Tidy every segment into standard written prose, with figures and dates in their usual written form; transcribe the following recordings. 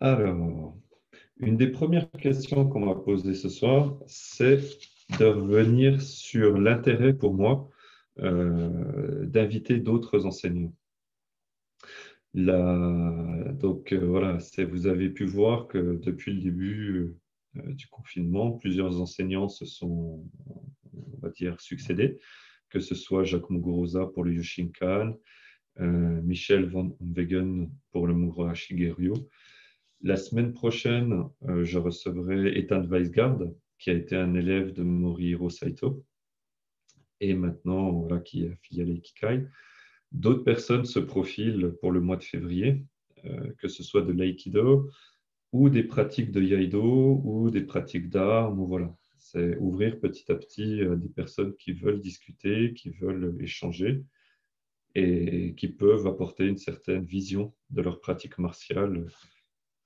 Alors, une des premières questions qu'on m'a posées ce soir, c'est de revenir sur l'intérêt pour moi d'inviter d'autres enseignants. Voilà, vous avez pu voir que depuis le début du confinement, plusieurs enseignants se sont, on va dire, succédés, que ce soit Jacques Muguruza pour le Yoshinkan, Michel Van Wegen pour le Murohashi Geryo. La semaine prochaine, je recevrai Ethan Weisgard, qui a été un élève de Morihiro Saito, et maintenant voilà, qui est affilié à l'Ikikai. D'autres personnes se profilent pour le mois de février, que ce soit de l'aïkido, ou des pratiques de Iaido, ou des pratiques d'armes, ou voilà. C'est ouvrir petit à petit des personnes qui veulent discuter, qui veulent échanger, et qui peuvent apporter une certaine vision de leur pratique martiale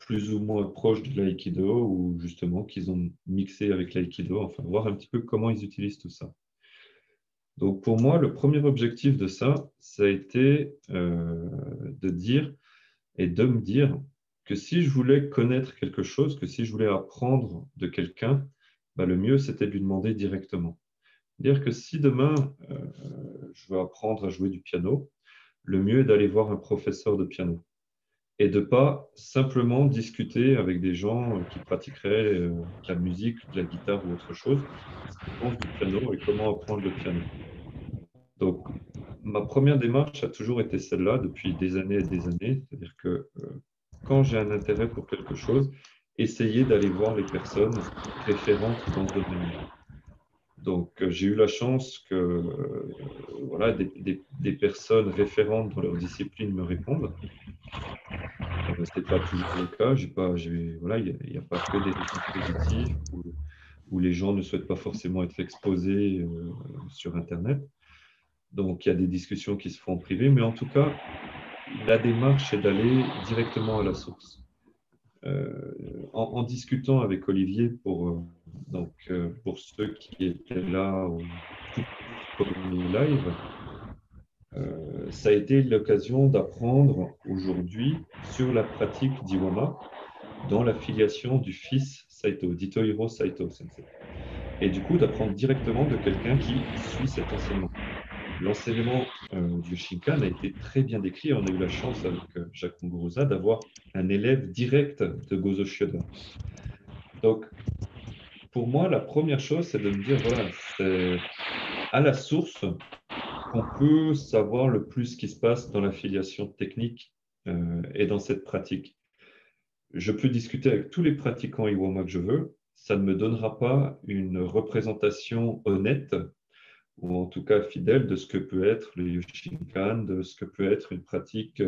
plus ou moins proche de l'aïkido ou justement qu'ils ont mixé avec l'aïkido, enfin voir un petit peu comment ils utilisent tout ça. Donc pour moi, le premier objectif de ça, ça a été de dire et de me dire que si je voulais connaître quelque chose, que si je voulais apprendre de quelqu'un, bah, le mieux c'était de lui demander directement. Dire que si demain je veux apprendre à jouer du piano, le mieux est d'aller voir un professeur de piano et de ne pas simplement discuter avec des gens qui pratiqueraient de la musique, de la guitare ou autre chose, ce qu'ils pensent du piano et comment apprendre le piano. Donc, ma première démarche a toujours été celle-là depuis des années et des années, c'est-à-dire que quand j'ai un intérêt pour quelque chose, essayer d'aller voir les personnes référentes dans ce domaine-là. Donc, j'ai eu la chance que voilà, des personnes référentes dans leur discipline me répondent. Ce n'est pas toujours le cas. Voilà, il n'y a pas que des réponses positives où les gens ne souhaitent pas forcément être exposés sur Internet. Donc, il y a des discussions qui se font en privé, mais en tout cas, la démarche est d'aller directement à la source. En discutant avec Olivier pour ceux qui étaient là au tout premier live, ça a été l'occasion d'apprendre aujourd'hui sur la pratique d'Iwama dans l'affiliation du fils Saito, d'Itohiro Saito Sensei. Et du coup, d'apprendre directement de quelqu'un qui suit cet enseignement. L'enseignement du Shinkan a été très bien décrit. On a eu la chance avec Jacques Muguruza d'avoir un élève direct de Gozo Shioda. Donc, pour moi, la première chose, c'est de me dire, voilà, c'est à la source qu'on peut savoir le plus ce qui se passe dans l'affiliation technique et dans cette pratique. Je peux discuter avec tous les pratiquants Iwama que je veux, ça ne me donnera pas une représentation honnête ou en tout cas fidèle de ce que peut être le Yoshinkan, de ce que peut être une pratique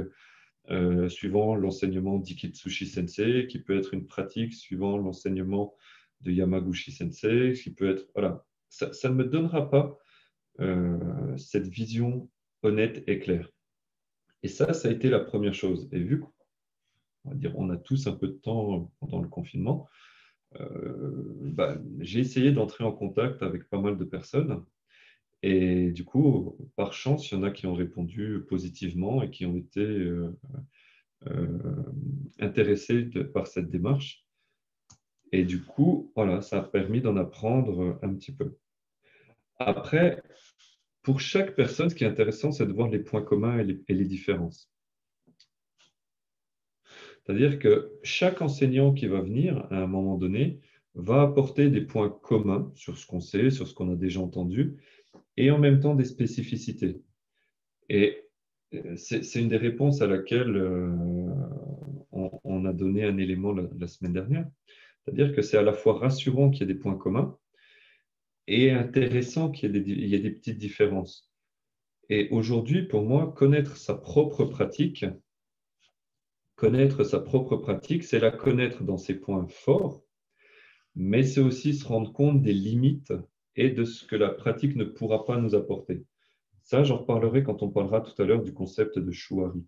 suivant l'enseignement d'Ikitsushi Sensei, qui peut être une pratique suivant l'enseignement de Yamaguchi Sensei, qui peut être... Voilà, ça ne me donnera pas cette vision honnête et claire. Et ça a été la première chose. Et vu qu'on va dire, on a tous un peu de temps pendant le confinement, j'ai essayé d'entrer en contact avec pas mal de personnes. Et du coup, par chance, il y en a qui ont répondu positivement et qui ont été intéressés par cette démarche. Et du coup, voilà, ça a permis d'en apprendre un petit peu. Après, pour chaque personne, ce qui est intéressant, c'est de voir les points communs et les différences. C'est-à-dire que chaque enseignant qui va venir, à un moment donné, va apporter des points communs sur ce qu'on sait, sur ce qu'on a déjà entendu, et en même temps des spécificités. Et c'est une des réponses à laquelle on a donné un élément la semaine dernière. C'est-à-dire que c'est à la fois rassurant qu'il y ait des points communs et intéressant qu'il y ait des petites différences. Et aujourd'hui, pour moi, connaître sa propre pratique, c'est la connaître dans ses points forts, mais c'est aussi se rendre compte des limites et de ce que la pratique ne pourra pas nous apporter. Ça, j'en reparlerai quand on parlera tout à l'heure du concept de Shuhari,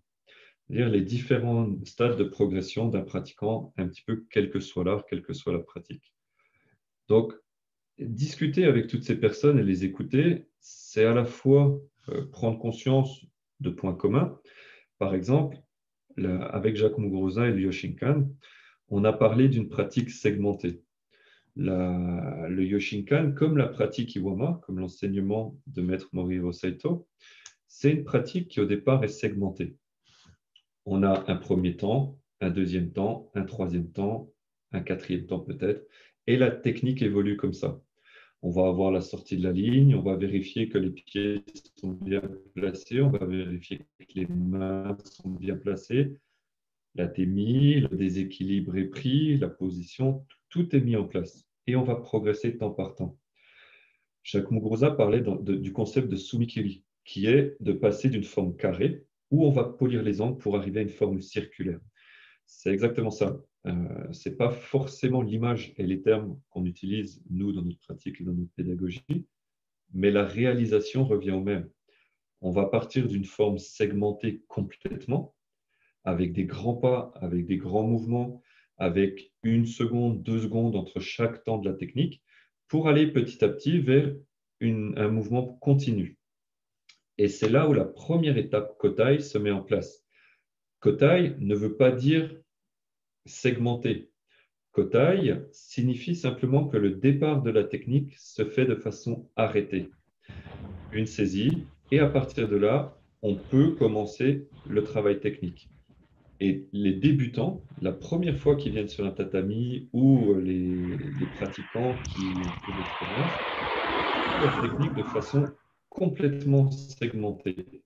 c'est-à-dire les différents stades de progression d'un pratiquant, un petit peu quel que soit l'art, quelle que soit la pratique. Donc, discuter avec toutes ces personnes et les écouter, c'est à la fois prendre conscience de points communs. Par exemple, avec Jacques Muguruza et le Yoshinkan, On a parlé d'une pratique segmentée. Le Yoshinkan, comme la pratique Iwama, comme l'enseignement de Maître Morihiro Saito, c'est une pratique qui au départ est segmentée. On a un premier temps, un deuxième temps, un troisième temps, un quatrième temps peut-être, et la technique évolue comme ça. On va avoir la sortie de la ligne, on va vérifier que les pieds sont bien placés, on va vérifier que les mains sont bien placées, la témie, le déséquilibre est pris, la position, tout est mis en place. Et on va progresser temps par temps. Jacques Muguruza parlait du concept de sumikiri, qui est de passer d'une forme carrée, où on va polir les angles pour arriver à une forme circulaire. C'est exactement ça. Ce n'est pas forcément l'image et les termes qu'on utilise, nous, dans notre pratique et dans notre pédagogie, mais la réalisation revient au même. On va partir d'une forme segmentée complètement, avec des grands pas, avec des grands mouvements, avec 1 seconde, 2 secondes entre chaque temps de la technique, pour aller petit à petit vers un mouvement continu. Et c'est là où la première étape Kotai se met en place. Kotai ne veut pas dire segmenter. Kotai signifie simplement que le départ de la technique se fait de façon arrêtée. Une saisie, et à partir de là, on peut commencer le travail technique. Et les débutants, la première fois qu'ils viennent sur un tatami ou les pratiquants qui ont peu d'expérience, font leur technique de façon complètement segmentée.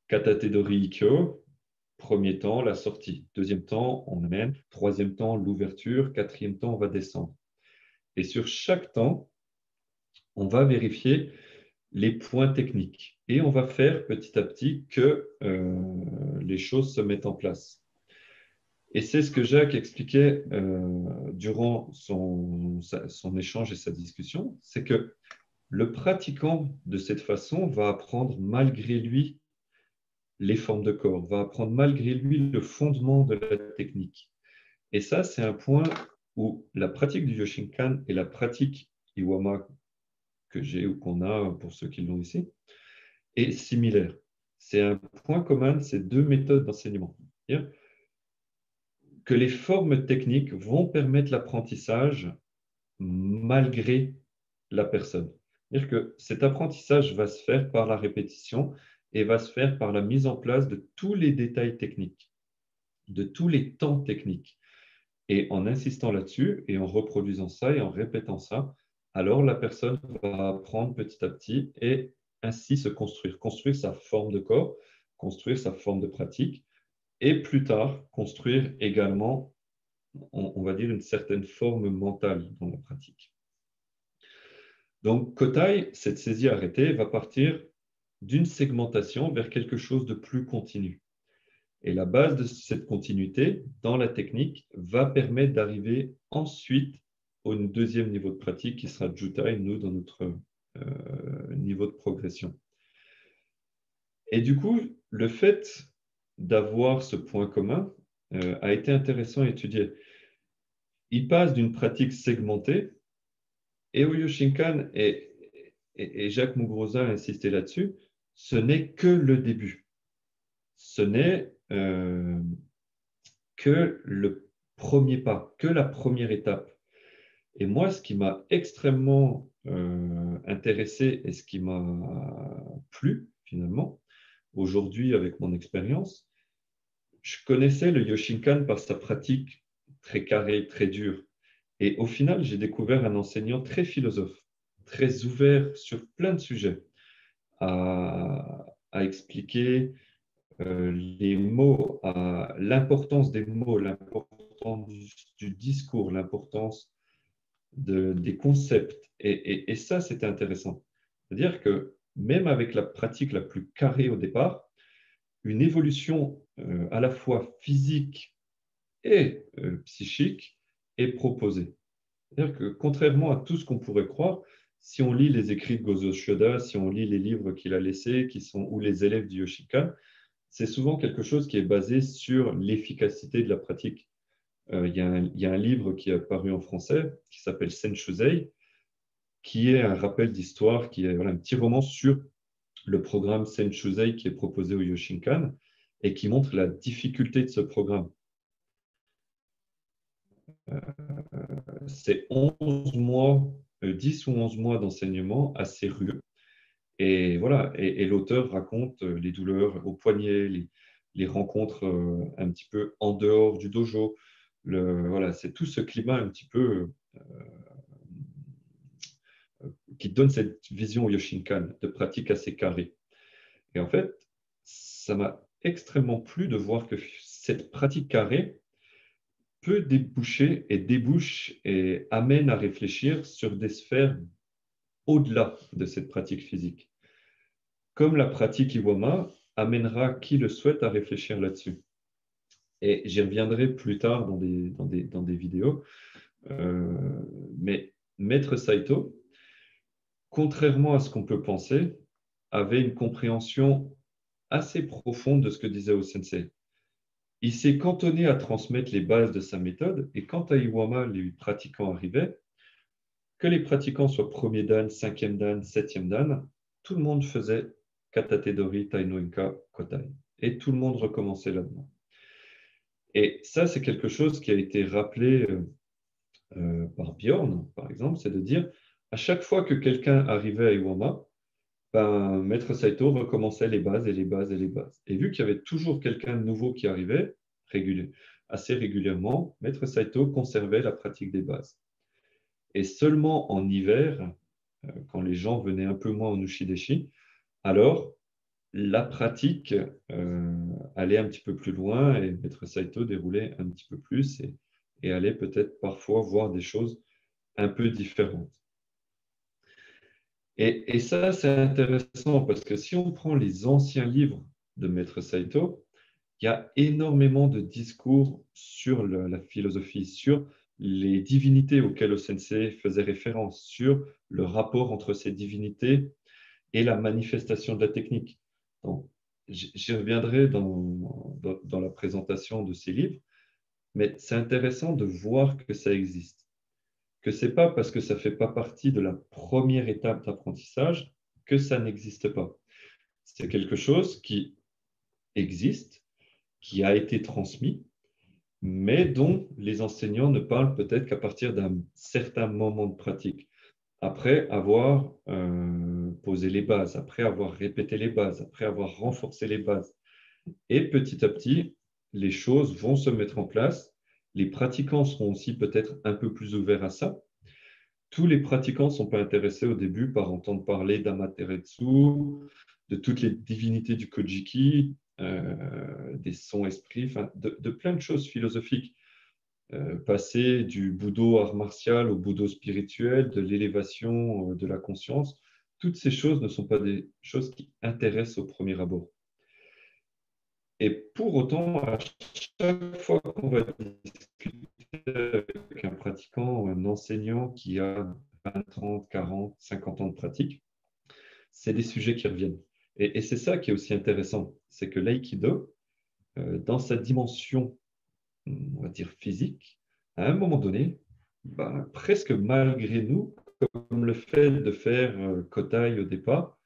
Katate Dori Ikkyo, premier temps, la sortie. Deuxième temps, on amène. Troisième temps, l'ouverture. Quatrième temps, on va descendre. Et sur chaque temps, on va vérifier les points techniques. Et on va faire petit à petit que les choses se mettent en place. Et c'est ce que Jacques expliquait durant son échange et sa discussion, c'est que le pratiquant de cette façon va apprendre malgré lui les formes de corps, va apprendre malgré lui le fondement de la technique. Et ça, c'est un point où la pratique du Yoshinkan et la pratique Iwama que j'ai ou qu'on a pour ceux qui l'ont ici est similaire. C'est un point commun de ces deux méthodes d'enseignement. C'est-à-dire que les formes techniques vont permettre l'apprentissage malgré la personne. C'est-à-dire que cet apprentissage va se faire par la répétition et va se faire par la mise en place de tous les détails techniques, de tous les temps techniques. Et en insistant là-dessus et en reproduisant ça et en répétant ça, alors la personne va apprendre petit à petit et ainsi se construire, construire sa forme de corps, construire sa forme de pratique et plus tard construire également, on va dire, une certaine forme mentale dans la pratique. Donc, Kotai, cette saisie arrêtée, va partir d'une segmentation vers quelque chose de plus continu. Et la base de cette continuité dans la technique va permettre d'arriver ensuite au deuxième niveau de pratique qui sera Jutai, nous, dans notre niveau de progression. Et du coup, le fait d'avoir ce point commun a été intéressant à étudier. Il passe d'une pratique segmentée, et au Yoshinkan, et Jacques Muguruza a insisté là-dessus, ce n'est que le début. Ce n'est que le premier pas, que la première étape. Et moi, ce qui m'a extrêmement intéressé et ce qui m'a plu finalement, aujourd'hui avec mon expérience, je connaissais le Yoshinkan par sa pratique très carrée, très dure. Et au final, j'ai découvert un enseignant très philosophe, très ouvert sur plein de sujets, à expliquer les mots, l'importance des mots, l'importance du discours, l'importance des concepts. Et ça, c'était intéressant. C'est-à-dire que même avec la pratique la plus carrée au départ, une évolution à la fois physique et psychique est proposée. C'est-à-dire que contrairement à tout ce qu'on pourrait croire, si on lit les écrits de Gozo Shioda, si on lit les livres qu'il a laissés, ou les élèves du Yoshinkan, c'est souvent quelque chose qui est basé sur l'efficacité de la pratique. Il y a un livre qui est paru en français qui s'appelle Senshusei, qui est un rappel d'histoire, qui est un petit roman sur le programme Senshusei qui est proposé au Yoshinkan et qui montre la difficulté de ce programme. C'est 11 mois, 10 ou 11 mois d'enseignement assez rugueux. Et voilà, et l'auteur raconte les douleurs au poignet, les rencontres un petit peu en dehors du dojo. Voilà, c'est tout ce climat un petit peu qui donne cette vision au Yoshinkan de pratique assez carrée. Et en fait, ça m'a extrêmement plu de voir que cette pratique carrée peut déboucher et débouche et amène à réfléchir sur des sphères au-delà de cette pratique physique. Comme la pratique Iwama amènera qui le souhaite à réfléchir là-dessus. Et j'y reviendrai plus tard dans des vidéos. Mais Maître Saito, contrairement à ce qu'on peut penser, avait une compréhension assez profonde de ce que disait O-sensei. Il s'est cantonné à transmettre les bases de sa méthode, et quand à Iwama, les pratiquants arrivaient, que les pratiquants soient premier dan, cinquième dan, septième dan, tout le monde faisait Katate Dori, Tai no Inka, Kotai. Et tout le monde recommençait là-dedans. Et ça, c'est quelque chose qui a été rappelé par Bjorn, par exemple, c'est de dire, à chaque fois que quelqu'un arrivait à Iwama, ben, Maître Saito recommençait les bases et les bases et les bases. Et vu qu'il y avait toujours quelqu'un de nouveau qui arrivait, assez régulièrement, Maître Saito conservait la pratique des bases. Et seulement en hiver, quand les gens venaient un peu moins au Nushideshi, alors la pratique allait un petit peu plus loin et Maître Saito déroulait un petit peu plus et allait peut-être parfois voir des choses un peu différentes. Et ça, c'est intéressant parce que si on prend les anciens livres de Maître Saito, il y a énormément de discours sur la philosophie, sur les divinités auxquelles le sensei faisait référence, sur le rapport entre ces divinités et la manifestation de la technique. Donc, j'y reviendrai dans la présentation de ces livres, mais c'est intéressant de voir que ça existe, que ce n'est pas parce que ça ne fait pas partie de la première étape d'apprentissage que ça n'existe pas. C'est quelque chose qui existe, qui a été transmis, mais dont les enseignants ne parlent peut-être qu'à partir d'un certain moment de pratique. Après avoir posé les bases, après avoir répété les bases, après avoir renforcé les bases. Et petit à petit, les choses vont se mettre en place. Les pratiquants seront aussi peut-être un peu plus ouverts à ça. Tous les pratiquants ne sont pas intéressés au début par entendre parler d'Amaterasu, de toutes les divinités du Kojiki, des sons esprits, enfin, de plein de choses philosophiques. Passer du Budo art martial au Budo spirituel, de l'élévation de la conscience, toutes ces choses ne sont pas des choses qui intéressent au premier abord. Et pour autant, à chaque fois qu'on va discuter avec un pratiquant ou un enseignant qui a 20, 30, 40, 50 ans de pratique, c'est des sujets qui reviennent. Et c'est ça qui est aussi intéressant, c'est que l'aïkido, dans sa dimension, on va dire physique, à un moment donné, bah, presque malgré nous, comme le fait de faire Kotai au départ,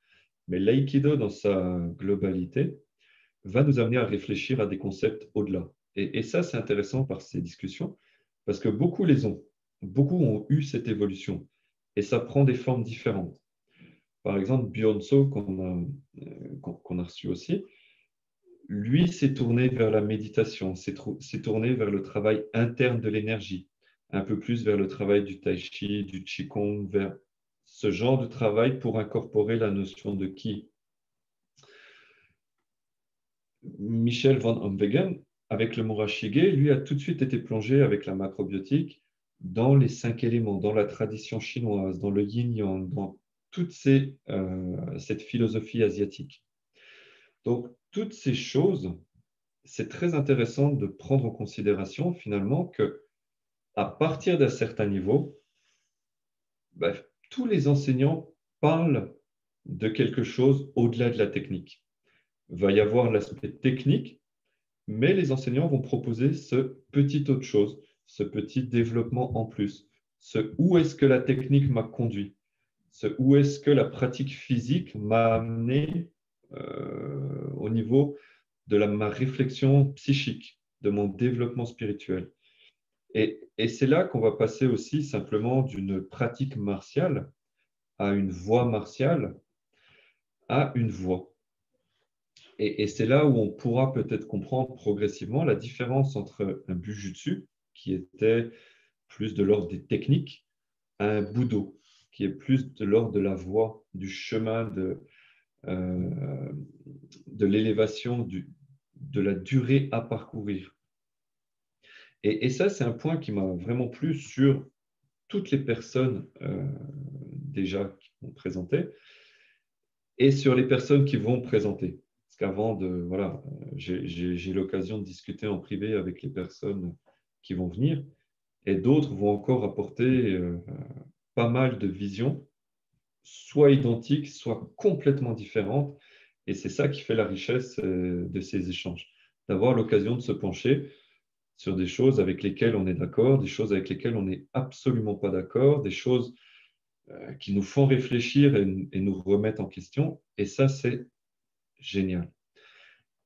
mais l'aïkido dans sa globalité va nous amener à réfléchir à des concepts au-delà. Et ça, c'est intéressant par ces discussions, parce que beaucoup ont eu cette évolution, et ça prend des formes différentes. Par exemple, Björnso, qu'on a reçu aussi, lui s'est tourné vers la méditation, s'est tourné vers le travail interne de l'énergie, un peu plus vers le travail du tai chi, du qigong, vers ce genre de travail pour incorporer la notion de ki. Michel van Omwegen, avec le Murashige, lui a tout de suite été plongé avec la macrobiotique dans les 5 éléments, dans la tradition chinoise, dans le yin-yang, dans toute cette philosophie asiatique. Donc, toutes ces choses, c'est très intéressant de prendre en considération finalement que à partir d'un certain niveau, ben, tous les enseignants parlent de quelque chose au-delà de la technique. Il va y avoir l'aspect technique, mais les enseignants vont proposer ce petit autre chose, ce petit développement en plus, ce où est-ce que la technique m'a conduit, ce où est-ce que la pratique physique m'a amené au niveau de ma réflexion psychique, de mon développement spirituel. Et c'est là qu'on va passer aussi simplement d'une pratique martiale à une voie martiale à une voie. Et c'est là où on pourra peut-être comprendre progressivement la différence entre un bujutsu, qui était plus de l'ordre des techniques, à un budo, qui est plus de l'ordre de la voie, du chemin, euh, de l'élévation, de la durée à parcourir. Et ça, c'est un point qui m'a vraiment plu sur toutes les personnes déjà qui ont présenté et sur les personnes qui vont présenter. Parce qu'avant de, voilà, j'ai l'occasion de discuter en privé avec les personnes qui vont venir et d'autres vont encore apporter pas mal de visions, soit identiques, soit complètement différentes. Et c'est ça qui fait la richesse de ces échanges, d'avoir l'occasion de se pencher sur des choses avec lesquelles on est d'accord, des choses avec lesquelles on n'est absolument pas d'accord, des choses qui nous font réfléchir et nous remettent en question. Et ça, c'est génial.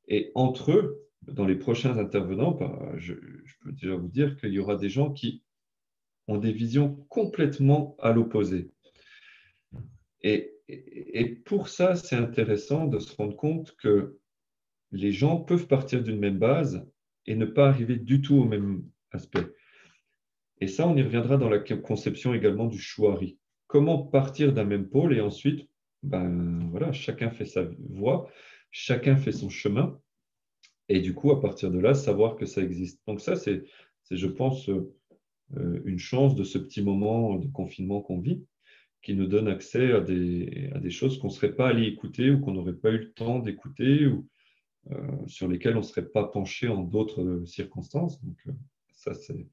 Et entre eux, dans les prochains intervenants, bah, je peux déjà vous dire qu'il y aura des gens qui ont des visions complètement à l'opposé. Et pour ça, c'est intéressant de se rendre compte que les gens peuvent partir d'une même base et ne pas arriver du tout au même aspect. Et ça, on y reviendra dans la conception également du shuari. Comment partir d'un même pôle et ensuite, ben, voilà, chacun fait sa voie, chacun fait son chemin. Et du coup, à partir de là, savoir que ça existe. Donc ça, je pense, une chance de ce petit moment de confinement qu'on vit, qui nous donne accès à des choses qu'on ne serait pas allé écouter ou qu'on n'aurait pas eu le temps d'écouter ou sur lesquelles on ne serait pas penché en d'autres circonstances. Donc ça, c'est,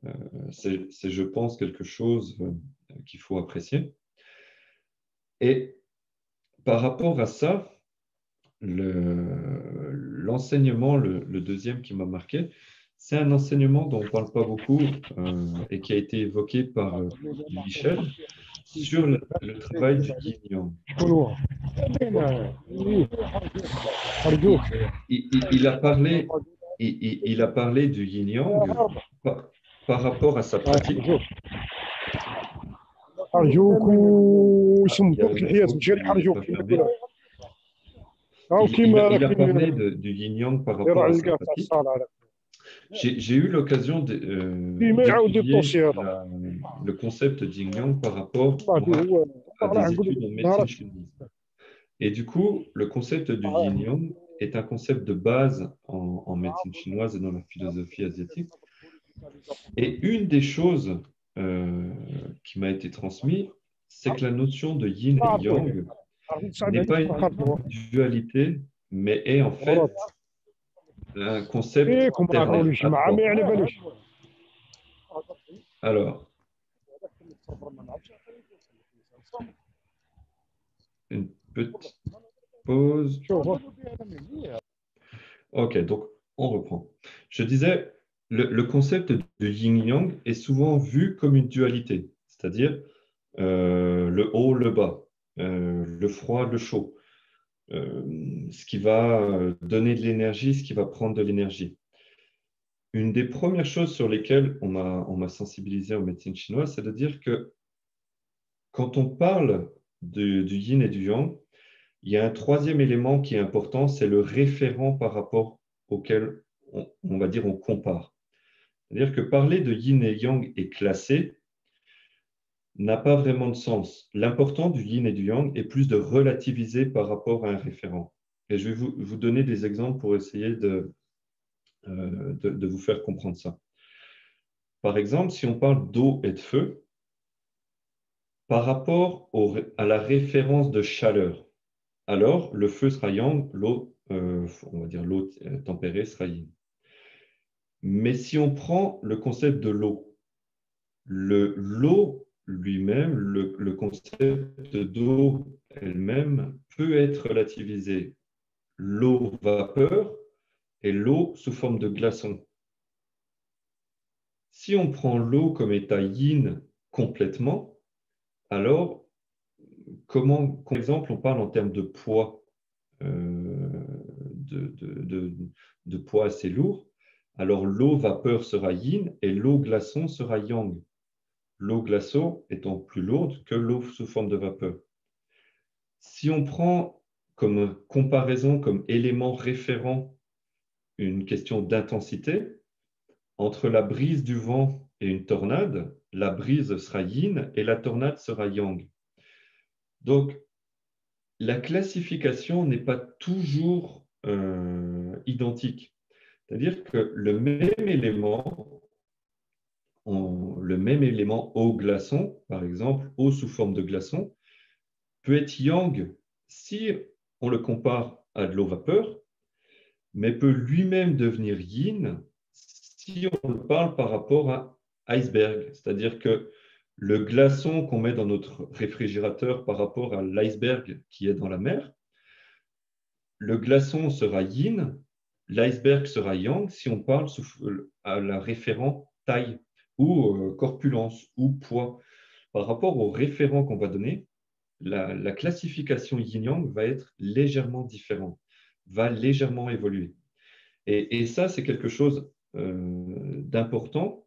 je pense, quelque chose qu'il faut apprécier. Et par rapport à ça, l'enseignement, le deuxième qui m'a marqué, c'est un enseignement dont on ne parle pas beaucoup et qui a été évoqué par Michel sur le travail du yin-yang. Il a parlé, il a parlé du yin-yang par, par rapport à sa pratique. Ah, il y a le micro qui n'est pas fermé. Il a parlé du yin-yang par rapport à sa pratique. J'ai eu l'occasion d'étudier le concept de yin-yang par rapport à des études en médecine chinoise. Et du coup, le concept du yin-yang est un concept de base en médecine chinoise et dans la philosophie asiatique. Et une des choses qui m'a été transmise, c'est que la notion de yin et yang n'est pas une dualité, mais est en fait un concept ternaire à trois. Alors, une petite pause. Ok, donc on reprend. Je disais, le concept de yin-yang est souvent vu comme une dualité, c'est-à-dire le haut, le bas, le froid, le chaud, ce qui va donner de l'énergie, ce qui va prendre de l'énergie. Une des premières choses sur lesquelles on m'a sensibilisé en médecine chinoise, c'est de dire que quand on parle du yin et du yang, il y a un troisième élément qui est important, c'est le référent par rapport auquel on va dire on compare. C'est-à-dire que parler de yin et yang et classé n'a pas vraiment de sens. L'important du yin et du yang est plus de relativiser par rapport à un référent. Et je vais vous donner des exemples pour essayer de vous faire comprendre ça. Par exemple, si on parle d'eau et de feu, par rapport à la référence de chaleur, alors le feu sera yang, l'eau, on va dire l'eau tempérée sera yin. Mais si on prend le concept de l'eau, l'eau lui-même, le concept d'eau elle-même peut être relativisé. L'eau vapeur et l'eau sous forme de glaçon. Si on prend l'eau comme état yin complètement, alors par exemple, on parle en termes de poids, de poids assez lourd, Alors l'eau vapeur sera yin et l'eau glaçon sera yang. L'eau glaçon étant plus lourde que l'eau sous forme de vapeur. Si on prend comme comparaison, comme élément référent, une question d'intensité, entre la brise du vent et une tornade, la brise sera yin et la tornade sera yang. Donc, la classification n'est pas toujours identique. C'est-à-dire que le même élément eau glaçon, par exemple, eau sous forme de glaçon, peut être yang si on le compare à de l'eau vapeur, mais peut lui-même devenir yin si on le parle par rapport à iceberg. C'est-à-dire que le glaçon qu'on met dans notre réfrigérateur par rapport à l'iceberg qui est dans la mer, le glaçon sera yin, l'iceberg sera yang si on parle à la référent taille ou corpulence ou poids. Par rapport au référent qu'on va donner, la classification yin-yang va être légèrement différente, va légèrement évoluer. Et ça, c'est quelque chose d'important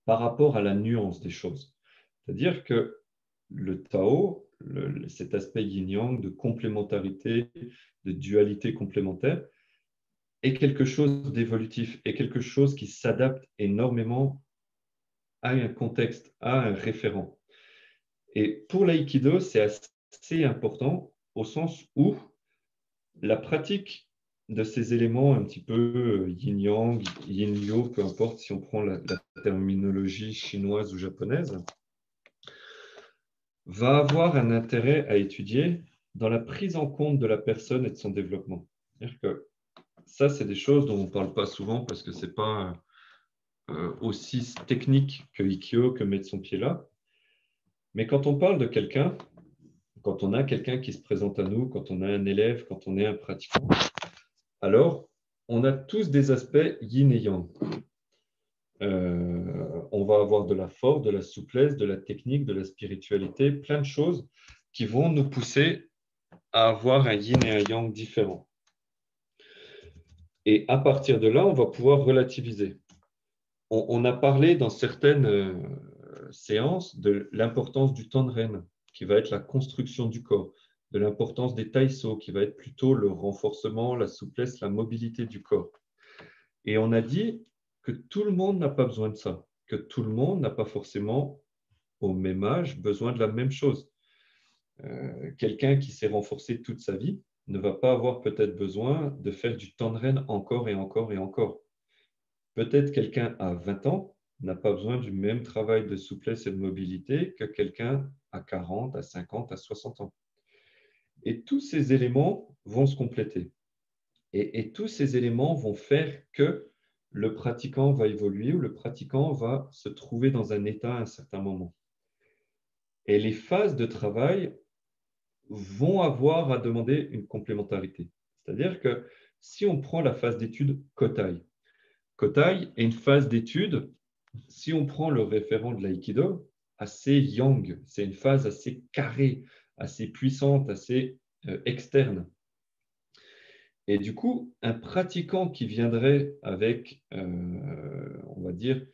par rapport à la nuance des choses. C'est-à-dire que le Tao, cet aspect yin-yang de complémentarité, de dualité complémentaire, est quelque chose d'évolutif, est quelque chose qui s'adapte énormément à un contexte, à un référent. Et pour l'aïkido, c'est assez important au sens où la pratique de ces éléments un petit peu yin-yang, yin-yo, peu importe si on prend la terminologie chinoise ou japonaise, va avoir un intérêt à étudier dans la prise en compte de la personne et de son développement. C'est-à-dire que ça, c'est des choses dont on ne parle pas souvent parce que ce n'est pas aussi technique que Ikkyo, que mettre son pied là. Mais quand on parle de quelqu'un, quand on a quelqu'un qui se présente à nous, quand on a un élève, quand on est un pratiquant, alors on a tous des aspects yin et yang. On va avoir de la force, de la souplesse, de la technique, de la spiritualité, plein de choses qui vont nous pousser à avoir un yin et un yang différent. Et à partir de là, on va pouvoir relativiser. On a parlé dans certaines séances de l'importance du Tandren, qui va être la construction du corps, de l'importance des Taiso, qui va être plutôt le renforcement, la souplesse, la mobilité du corps. Et on a dit que tout le monde n'a pas besoin de ça, que tout le monde n'a pas forcément, au même âge, besoin de la même chose. Quelqu'un qui s'est renforcé toute sa vie ne va pas avoir peut-être besoin de faire du Tandren encore et encore et encore. Peut-être quelqu'un à 20 ans n'a pas besoin du même travail de souplesse et de mobilité que quelqu'un à 40, à 50, à 60 ans. Et tous ces éléments vont se compléter. Et tous ces éléments vont faire que le pratiquant va évoluer ou le pratiquant va se trouver dans un état à un certain moment. Et les phases de travail vont avoir à demander une complémentarité. C'est-à-dire que si on prend la phase d'étude Kotai, Kotai est une phase d'étude, si on prend le référent de l'aïkido, assez yang, c'est une phase assez carrée, assez puissante, assez externe. Et du coup, un pratiquant qui viendrait avec, on va dire,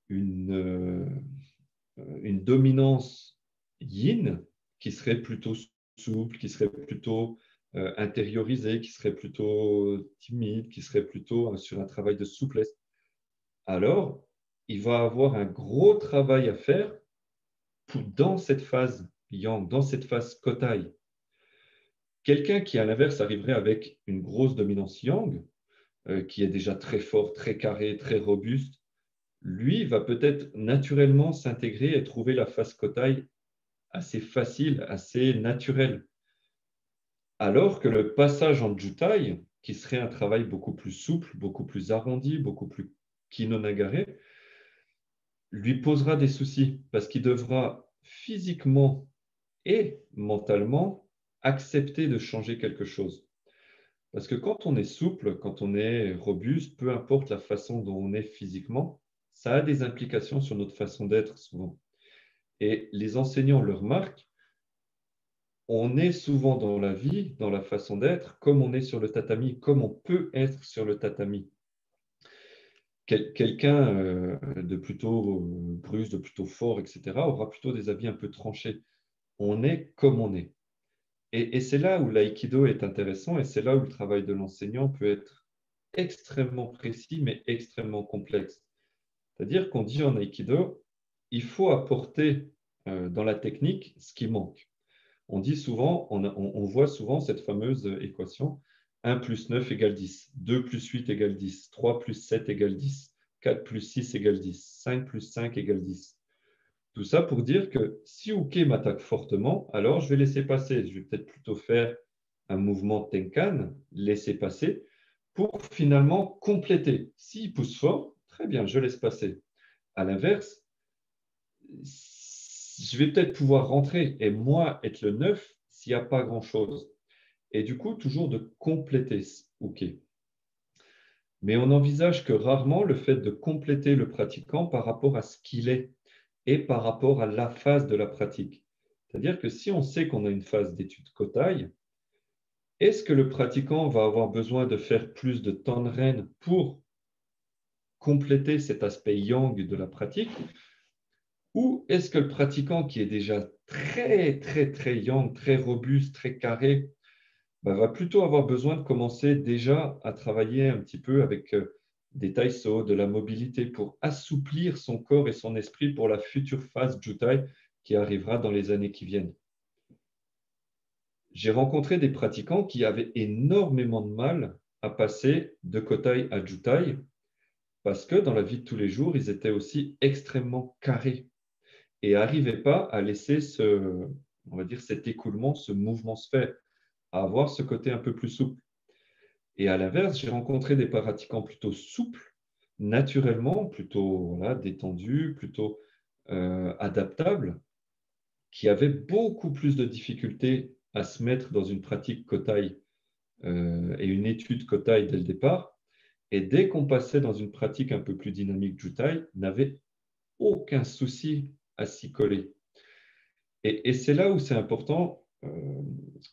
une dominance yin, qui serait plutôt souple, qui serait plutôt intériorisé, qui serait plutôt timide, qui serait plutôt sur un travail de souplesse, alors il va avoir un gros travail à faire dans cette phase yang, dans cette phase kotai. Quelqu'un qui, à l'inverse, arriverait avec une grosse dominance yang, qui est déjà très fort, très carré, très robuste, lui va peut-être naturellement s'intégrer et trouver la phase kotai assez facile, assez naturelle. Alors que le passage en jutai, qui serait un travail beaucoup plus souple, beaucoup plus arrondi, beaucoup plus kinonagare, lui posera des soucis parce qu'il devra physiquement et mentalement accepter de changer quelque chose. Parce que quand on est souple, quand on est robuste, peu importe la façon dont on est physiquement, ça a des implications sur notre façon d'être souvent. Et les enseignants le remarquent, on est souvent dans la vie, dans la façon d'être, comme on est sur le tatami, comme on peut être sur le tatami. Quelqu'un de plutôt brusque, de plutôt fort, etc., aura plutôt des avis un peu tranchés. On est comme on est. Et c'est là où l'aïkido est intéressant et c'est là où le travail de l'enseignant peut être extrêmement précis, mais extrêmement complexe. C'est-à-dire qu'on dit en aïkido, il faut apporter dans la technique ce qui manque. On dit souvent, on voit souvent cette fameuse équation 1 plus 9 égale 10, 2 plus 8 égale 10, 3 plus 7 égale 10, 4 plus 6 égale 10, 5 plus 5 égale 10. Tout ça pour dire que si Uke m'attaque fortement, alors je vais laisser passer. Je vais peut-être plutôt faire un mouvement Tenkan, laisser passer, pour finalement compléter. S'il pousse fort, très bien, je laisse passer. À l'inverse, je vais peut-être pouvoir rentrer et moi être le 9 s'il n'y a pas grand-chose. Et du coup, toujours de compléter OK. Mais on envisage que rarement le fait de compléter le pratiquant par rapport à ce qu'il est et par rapport à la phase de la pratique. C'est-à-dire que si on sait qu'on a une phase d'étude Kotai, est-ce que le pratiquant va avoir besoin de faire plus de Tanren pour compléter cet aspect yang de la pratique? Ou est-ce que le pratiquant qui est déjà très, très, très yang, très robuste, très carré, va plutôt avoir besoin de commencer déjà à travailler un petit peu avec des taïso, de la mobilité pour assouplir son corps et son esprit pour la future phase Jutai qui arrivera dans les années qui viennent. J'ai rencontré des pratiquants qui avaient énormément de mal à passer de Kotai à Jutai parce que dans la vie de tous les jours, ils étaient aussi extrêmement carrés et n'arrivaient pas à laisser on va dire, cet écoulement, ce mouvement se faire, à avoir ce côté un peu plus souple. Et à l'inverse, j'ai rencontré des pratiquants plutôt souples, naturellement, plutôt voilà, détendus, plutôt adaptables, qui avaient beaucoup plus de difficultés à se mettre dans une pratique Kotai et une étude Kotai dès le départ. Et dès qu'on passait dans une pratique un peu plus dynamique Jutai, n'avaient aucun souci à s'y coller. Et c'est là où c'est important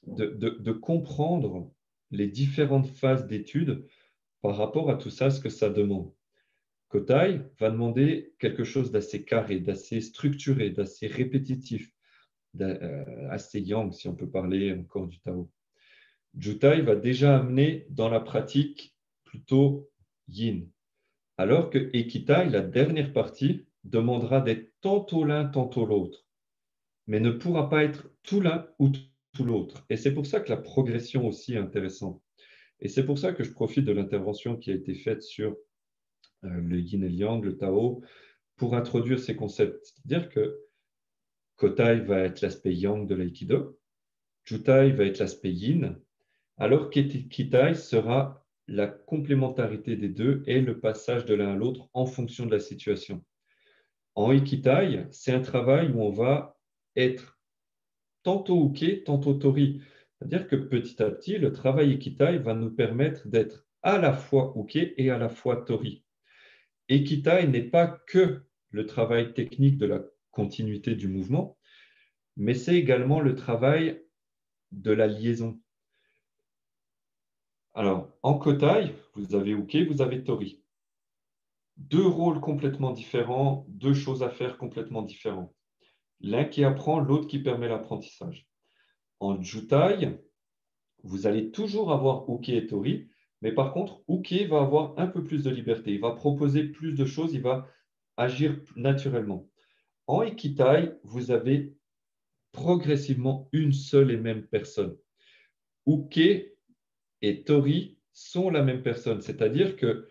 de comprendre les différentes phases d'études par rapport à tout ça, ce que ça demande. Kotai va demander quelque chose d'assez carré, d'assez structuré, d'assez répétitif, assez yang, si on peut parler encore du Tao. Jutai va déjà amener dans la pratique plutôt yin, alors que Ekitai, la dernière partie, demandera d'être tantôt l'un, tantôt l'autre, mais ne pourra pas être tout l'un ou tout l'autre. Et c'est pour ça que la progression aussi est intéressante. Et c'est pour ça que je profite de l'intervention qui a été faite sur le yin et le yang, le Tao, pour introduire ces concepts. C'est-à-dire que Kotai va être l'aspect yang de l'aïkido, Jutai va être l'aspect yin, alors qu'Ekitai sera la complémentarité des deux et le passage de l'un à l'autre en fonction de la situation. En Ikitai, c'est un travail où on va être tantôt Uke, tantôt Tori. C'est-à-dire que petit à petit, le travail Ikitai va nous permettre d'être à la fois Uke et à la fois Tori. Ekitai n'est pas que le travail technique de la continuité du mouvement, mais c'est également le travail de la liaison. Alors, en Kotai, vous avez Uke, vous avez Tori. Deux rôles complètement différents, deux choses à faire complètement différentes. L'un qui apprend, l'autre qui permet l'apprentissage. En Jutai, vous allez toujours avoir Uke et Tori, mais par contre, Uke va avoir un peu plus de liberté. Il va proposer plus de choses, il va agir naturellement. En Ikitai, vous avez progressivement une seule et même personne. Uke et Tori sont la même personne, c'est-à-dire que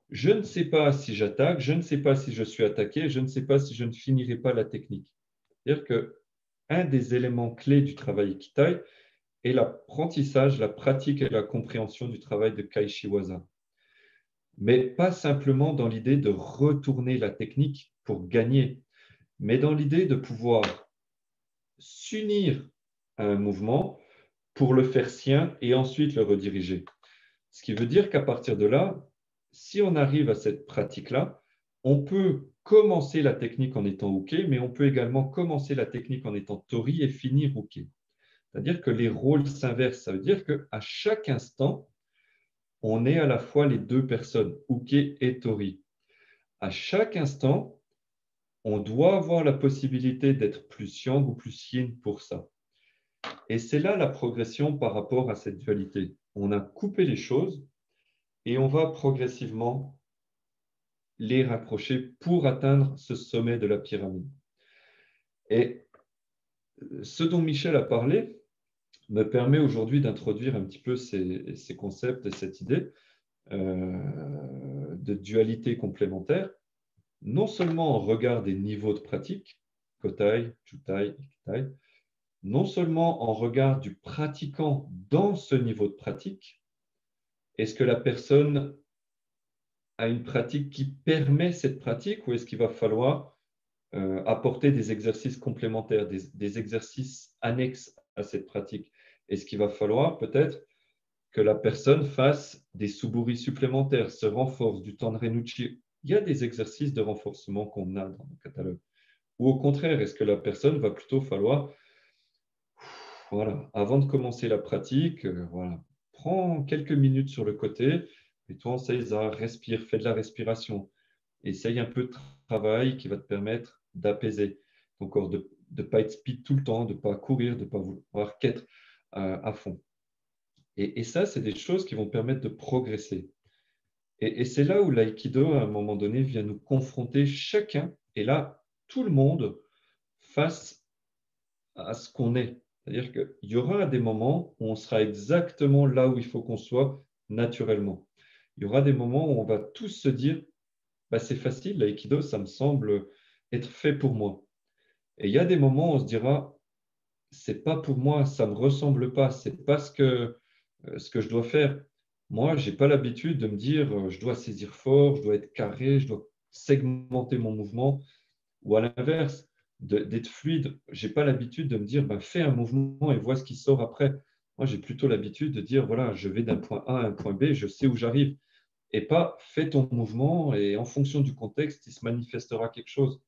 je ne sais pas si j'attaque, je ne sais pas si je suis attaqué, je ne sais pas si je ne finirai pas la technique. C'est-à-dire qu'un des éléments clés du travail Ikitai est l'apprentissage, la pratique et la compréhension du travail de Kaishiwaza. Mais pas simplement dans l'idée de retourner la technique pour gagner, mais dans l'idée de pouvoir s'unir à un mouvement pour le faire sien et ensuite le rediriger. Ce qui veut dire qu'à partir de là, si on arrive à cette pratique-là, on peut commencer la technique en étant OK, mais on peut également commencer la technique en étant Tori et finir OK. C'est-à-dire que les rôles s'inversent. Ça veut dire qu'à chaque instant, on est à la fois les deux personnes, Uke et Tori. à chaque instant, on doit avoir la possibilité d'être plus yang ou plus yin pour ça. Et c'est là la progression par rapport à cette dualité. On a coupé les choses et on va progressivement les rapprocher pour atteindre ce sommet de la pyramide. Et ce dont Michel a parlé me permet aujourd'hui d'introduire un petit peu ces concepts et cette idée de dualité complémentaire, non seulement en regard des niveaux de pratique, Kotai, Chutai, Ikitai, non seulement en regard du pratiquant dans ce niveau de pratique, est-ce que la personne a une pratique qui permet cette pratique ou est-ce qu'il va falloir apporter des exercices complémentaires, des exercices annexes à cette pratique? Est-ce qu'il va falloir peut-être que la personne fasse des suburi supplémentaires, se renforce du Tanrenuchi? Il y a des exercices de renforcement qu'on a dans le catalogue. Ou au contraire, est-ce que la personne va plutôt falloir, voilà, avant de commencer la pratique, voilà, prends quelques minutes sur le côté, mets-toi en seiza, respire, fais de la respiration. Essaye un peu de travail qui va te permettre d'apaiser ton corps, de ne pas être speed tout le temps, de ne pas courir, de ne pas vouloir qu'être à fond. Et ça, c'est des choses qui vont permettre de progresser. Et c'est là où l'aïkido, à un moment donné, vient nous confronter chacun, et là, tout le monde, face à ce qu'on est. C'est-à-dire qu'il y aura des moments où on sera exactement là où il faut qu'on soit naturellement. Il y aura des moments où on va tous se dire, bah, c'est facile, l'aïkido, ça me semble être fait pour moi. Et il y a des moments où on se dira, c'est pas pour moi, ça me ressemble pas, c'est pas ce que je dois faire. Moi, j'ai pas l'habitude de me dire, je dois saisir fort, je dois être carré, je dois segmenter mon mouvement, ou à l'inverse, d'être fluide. J'ai pas l'habitude de me dire, ben, fais un mouvement et vois ce qui sort après. Moi, j'ai plutôt l'habitude de dire, voilà, je vais d'un point A à un point B, je sais où j'arrive. Et pas, fais ton mouvement et en fonction du contexte, il se manifestera quelque chose.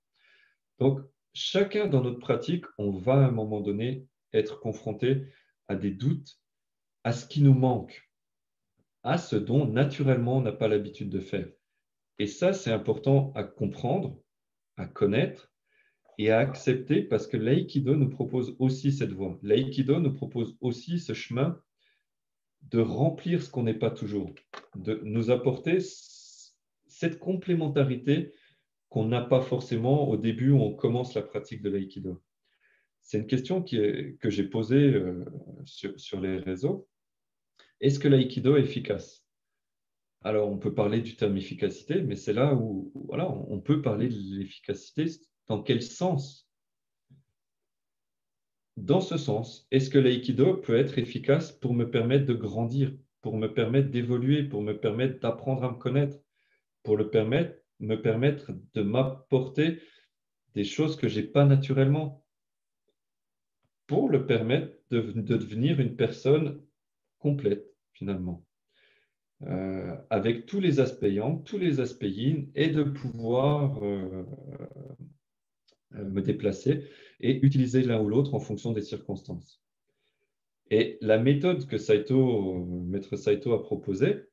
Donc, chacun dans notre pratique, on va à un moment donné être confronté à des doutes, à ce qui nous manque, à ce dont naturellement on n'a pas l'habitude de faire. Et ça, c'est important à comprendre, à connaître et à accepter parce que l'aïkido nous propose aussi cette voie. L'aïkido nous propose aussi ce chemin de remplir ce qu'on n'est pas toujours, de nous apporter cette complémentarité qu'on n'a pas forcément au début où on commence la pratique de l'aïkido. C'est une question que j'ai posée sur les réseaux. Est-ce que l'aïkido est efficace? Alors, on peut parler du terme efficacité, mais c'est là où voilà, on peut parler de l'efficacité. Dans quel sens? Dans ce sens, est-ce que l'aïkido peut être efficace pour me permettre de grandir, pour me permettre d'évoluer, pour me permettre d'apprendre à me connaître, pour me permettre de m'apporter des choses que je n'ai pas naturellement, pour le permettre de devenir une personne complète, finalement, avec tous les aspects yang, tous les aspects yin, et de pouvoir me déplacer et utiliser l'un ou l'autre en fonction des circonstances. Et la méthode que Maître Saito a proposée,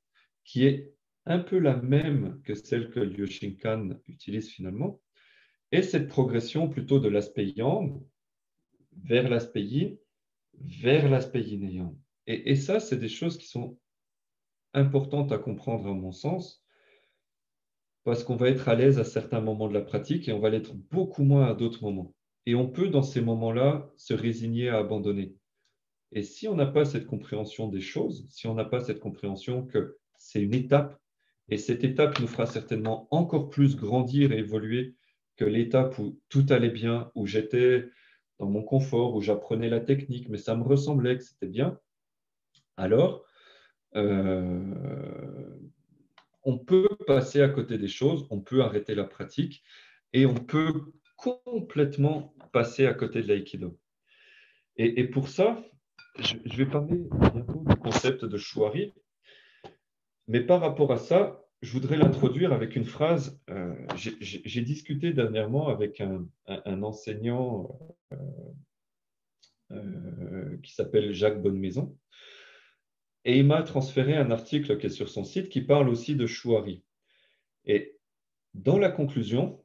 qui est un peu la même que celle que Liu Shinkan utilise finalement, est cette progression plutôt de l'aspect yang vers l'aspect yin, vers l'aspect yin et yang. Et ça, c'est des choses qui sont importantes à comprendre à mon sens, parce qu'on va être à l'aise à certains moments de la pratique et on va l'être beaucoup moins à d'autres moments. Et on peut, dans ces moments-là, se résigner à abandonner. Et si on n'a pas cette compréhension des choses, si on n'a pas cette compréhension que c'est une étape, et cette étape nous fera certainement encore plus grandir et évoluer que l'étape où tout allait bien, où j'étais dans mon confort, où j'apprenais la technique, mais ça me ressemblait, que c'était bien, alors on peut passer à côté des choses, on peut arrêter la pratique et on peut complètement passer à côté de l'aïkido. Et pour ça, je vais parler bientôt du concept de shuari, mais par rapport à ça, je voudrais l'introduire avec une phrase. J'ai discuté dernièrement avec un enseignant qui s'appelle Jacques Bonnemaison, et il m'a transféré un article qui est sur son site qui parle aussi de shuari. Et Dans la conclusion,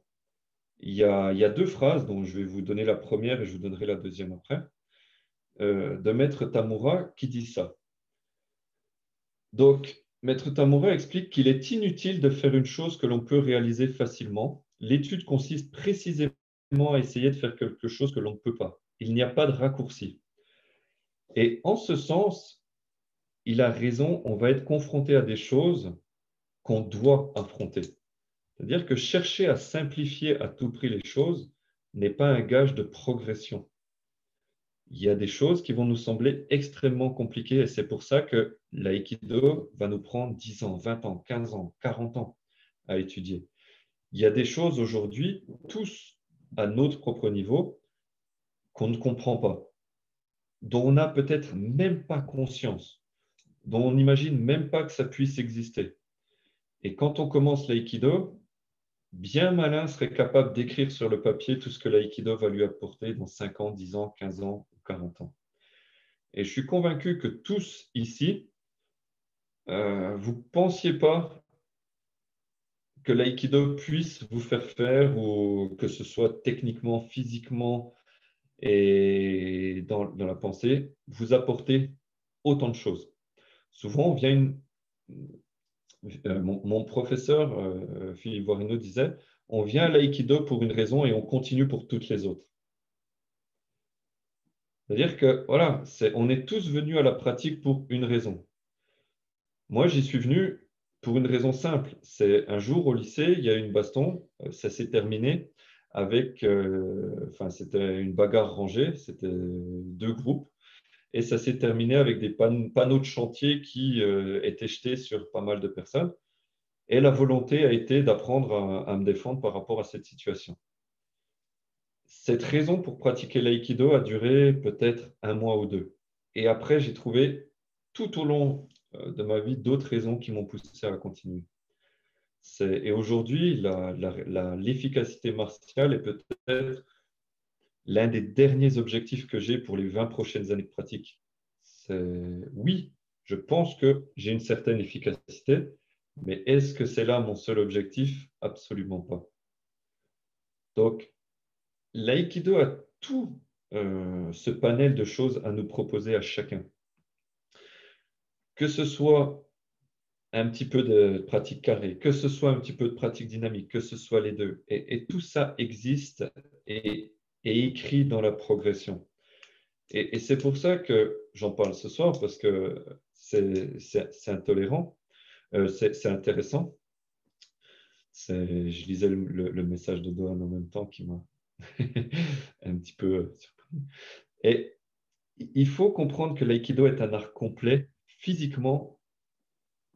il y a deux phrases dont je vais vous donner la première et je vous donnerai la deuxième après, de Maître Tamura qui dit ça. Donc, Maître Tamura explique qu'il est inutile de faire une chose que l'on peut réaliser facilement. L'étude consiste précisément à essayer de faire quelque chose que l'on ne peut pas. Il n'y a pas de raccourci. Et en ce sens, il a raison, on va être confronté à des choses qu'on doit affronter. C'est-à-dire que chercher à simplifier à tout prix les choses n'est pas un gage de progression. Il y a des choses qui vont nous sembler extrêmement compliquées et c'est pour ça que l'aïkido va nous prendre 10 ans, 20 ans, 15 ans, 40 ans à étudier. Il y a des choses aujourd'hui, tous à notre propre niveau, qu'on ne comprend pas, dont on n'a peut-être même pas conscience, dont on n'imagine même pas que ça puisse exister. Et quand on commence l'aïkido, bien malin serait capable d'écrire sur le papier tout ce que l'aïkido va lui apporter dans 5 ans, 10 ans, 15 ans ou 40 ans. Et je suis convaincu que tous ici, vous ne pensiez pas que l'aïkido puisse vous faire ou que ce soit techniquement, physiquement et dans la pensée, vous apporter autant de choses. Souvent, on vient mon professeur, Philippe Voirino, disait, on vient à l'aïkido pour une raison et on continue pour toutes les autres. C'est-à-dire que voilà, on est tous venus à la pratique pour une raison. Moi, j'y suis venu pour une raison simple. C'est un jour au lycée, il y a eu une baston, ça s'est terminé avec, enfin, c'était une bagarre rangée, c'était deux groupes, et ça s'est terminé avec des panneaux de chantier qui étaient jetés sur pas mal de personnes. Et la volonté a été d'apprendre à me défendre par rapport à cette situation. Cette raison pour pratiquer l'aïkido a duré peut-être un mois ou deux. Et après, j'ai trouvé tout au long de ma vie d'autres raisons qui m'ont poussé à continuer. Et aujourd'hui, l'efficacité martiale est peut-être l'un des derniers objectifs que j'ai pour les 20 prochaines années de pratique. Oui, je pense que j'ai une certaine efficacité, mais est-ce que c'est là mon seul objectif? Absolument pas. Donc, l'aïkido a tout ce panel de choses à nous proposer à chacun. Que ce soit un petit peu de pratique carrée, que ce soit un petit peu de pratique dynamique, que ce soit les deux. Et tout ça existe et est écrit dans la progression. Et c'est pour ça que j'en parle ce soir, parce que c'est intolérant, c'est intéressant. Je lisais le message de Dohan en même temps qui m'a un petit peu surpris. Et il faut comprendre que l'aïkido est un art complet, physiquement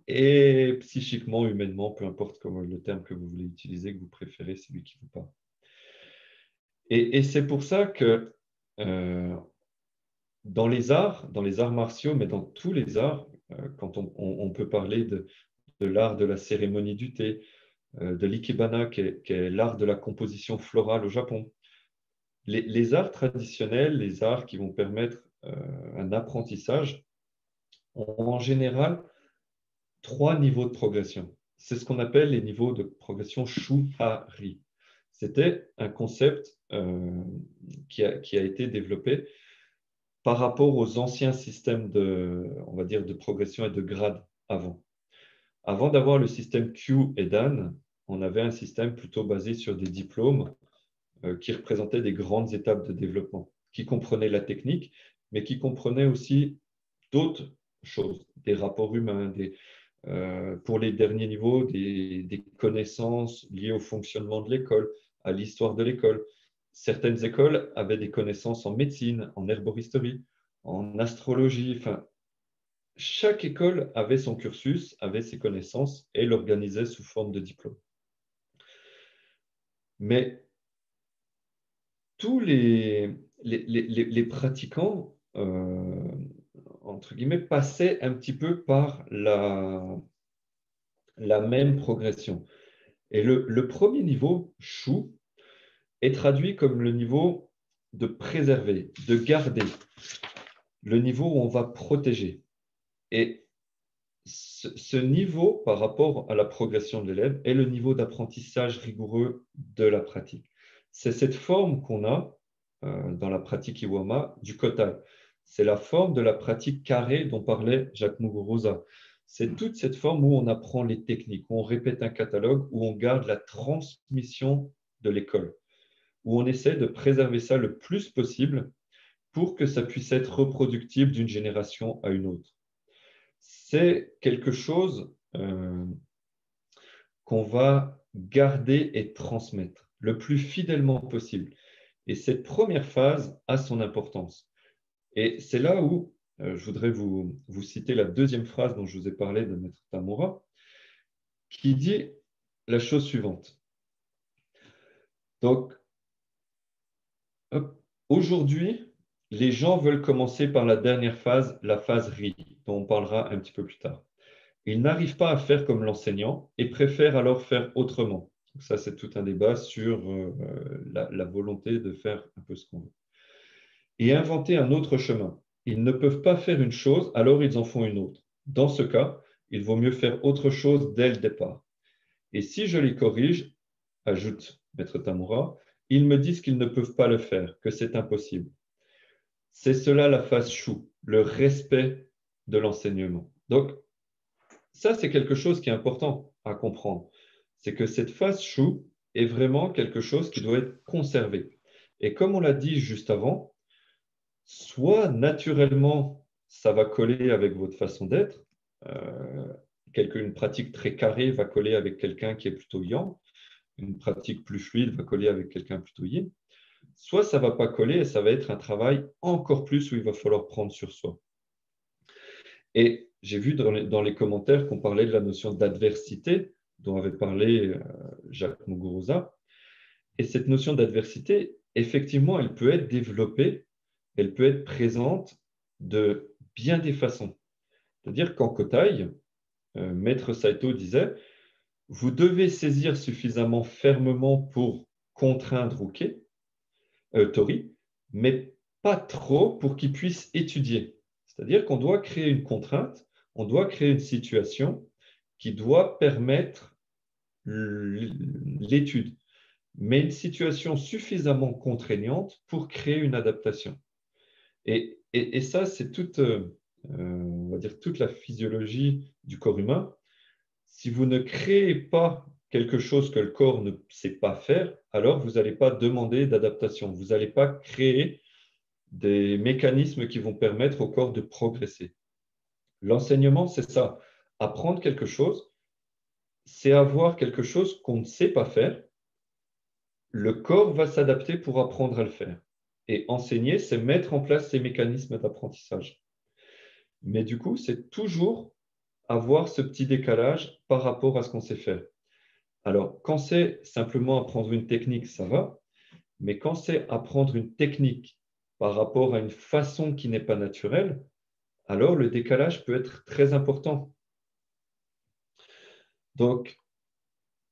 et psychiquement, humainement, peu importe le terme que vous voulez utiliser, que vous préférez, celui qui vous parle. Et c'est pour ça que euh, dans les arts martiaux, mais dans tous les arts, quand on peut parler de l'art de la cérémonie du thé, de l'ikebana, qui est l'art de la composition florale au Japon, les arts traditionnels, les arts qui vont permettre un apprentissage, ont en général trois niveaux de progression. C'est ce qu'on appelle les niveaux de progression Shuhari. C'était un concept qui a été développé par rapport aux anciens systèmes on va dire, de progression et de grade avant. Avant d'avoir le système Q et Dan, on avait un système plutôt basé sur des diplômes qui représentaient des grandes étapes de développement, qui comprenaient la technique, mais qui comprenaient aussi d'autres choses, des rapports humains, pour les derniers niveaux, des connaissances liées au fonctionnement de l'école, à l'histoire de l'école. Certaines écoles avaient des connaissances en médecine, en herboristerie, en astrologie. Enfin, chaque école avait son cursus, avait ses connaissances et l'organisait sous forme de diplôme. Mais tous les pratiquants, entre guillemets, passaient un petit peu par la même progression. Et le premier niveau, Shu, est traduit comme le niveau de préserver, de garder, le niveau où on va protéger. Et ce niveau par rapport à la progression de l'élève est le niveau d'apprentissage rigoureux de la pratique. C'est cette forme qu'on a dans la pratique Iwama du Kotai. C'est la forme de la pratique carrée dont parlait Jacques Muguruza. C'est toute cette forme où on apprend les techniques, où on répète un catalogue, où on garde la transmission de l'école, où on essaie de préserver ça le plus possible pour que ça puisse être reproductible d'une génération à une autre. C'est quelque chose qu'on va garder et transmettre le plus fidèlement possible. Et cette première phase a son importance. Et c'est là où je voudrais vous citer la deuxième phrase dont je vous ai parlé de Maître Tamura, qui dit la chose suivante. Donc, aujourd'hui, les gens veulent commencer par la dernière phase, la phase RI, dont on parlera un petit peu plus tard. Ils n'arrivent pas à faire comme l'enseignant et préfèrent alors faire autrement. Donc ça, c'est tout un débat sur la volonté de faire un peu ce qu'on veut. Et inventer un autre chemin. Ils ne peuvent pas faire une chose, alors ils en font une autre. Dans ce cas, il vaut mieux faire autre chose dès le départ. Et si je les corrige, ajoute Maître Tamura, ils me disent qu'ils ne peuvent pas le faire, que c'est impossible. C'est cela la phase chou, le respect de l'enseignement. Donc, ça, c'est quelque chose qui est important à comprendre. C'est que cette phase chou est vraiment quelque chose qui doit être conservé. Et comme on l'a dit juste avant, soit naturellement, ça va coller avec votre façon d'être. Une pratique très carrée va coller avec quelqu'un qui est plutôt yang. Une pratique plus fluide va coller avec quelqu'un plutôt yin. Soit ça ne va pas coller et ça va être un travail encore plus où il va falloir prendre sur soi. Et j'ai vu dans les commentaires qu'on parlait de la notion d'adversité dont avait parlé Jacques Muguruza. Et cette notion d'adversité, effectivement, elle peut être développée, elle peut être présente de bien des façons. C'est-à-dire qu'en Kotai, Maître Saito disait, vous devez saisir suffisamment fermement pour contraindre Tori, mais pas trop pour qu'il puisse étudier. C'est-à-dire qu'on doit créer une contrainte, on doit créer une situation qui doit permettre l'étude, mais une situation suffisamment contraignante pour créer une adaptation. Et ça, c'est toute, on va dire, toute la physiologie du corps humain. Si vous ne créez pas quelque chose que le corps ne sait pas faire, alors vous n'allez pas demander d'adaptation. Vous n'allez pas créer des mécanismes qui vont permettre au corps de progresser. L'enseignement, c'est ça. Apprendre quelque chose, c'est avoir quelque chose qu'on ne sait pas faire. Le corps va s'adapter pour apprendre à le faire. Et enseigner, c'est mettre en place ces mécanismes d'apprentissage. Mais du coup, c'est toujours avoir ce petit décalage par rapport à ce qu'on sait faire. Alors, quand c'est simplement apprendre une technique, ça va. Mais quand c'est apprendre une technique par rapport à une façon qui n'est pas naturelle, alors le décalage peut être très important. Donc,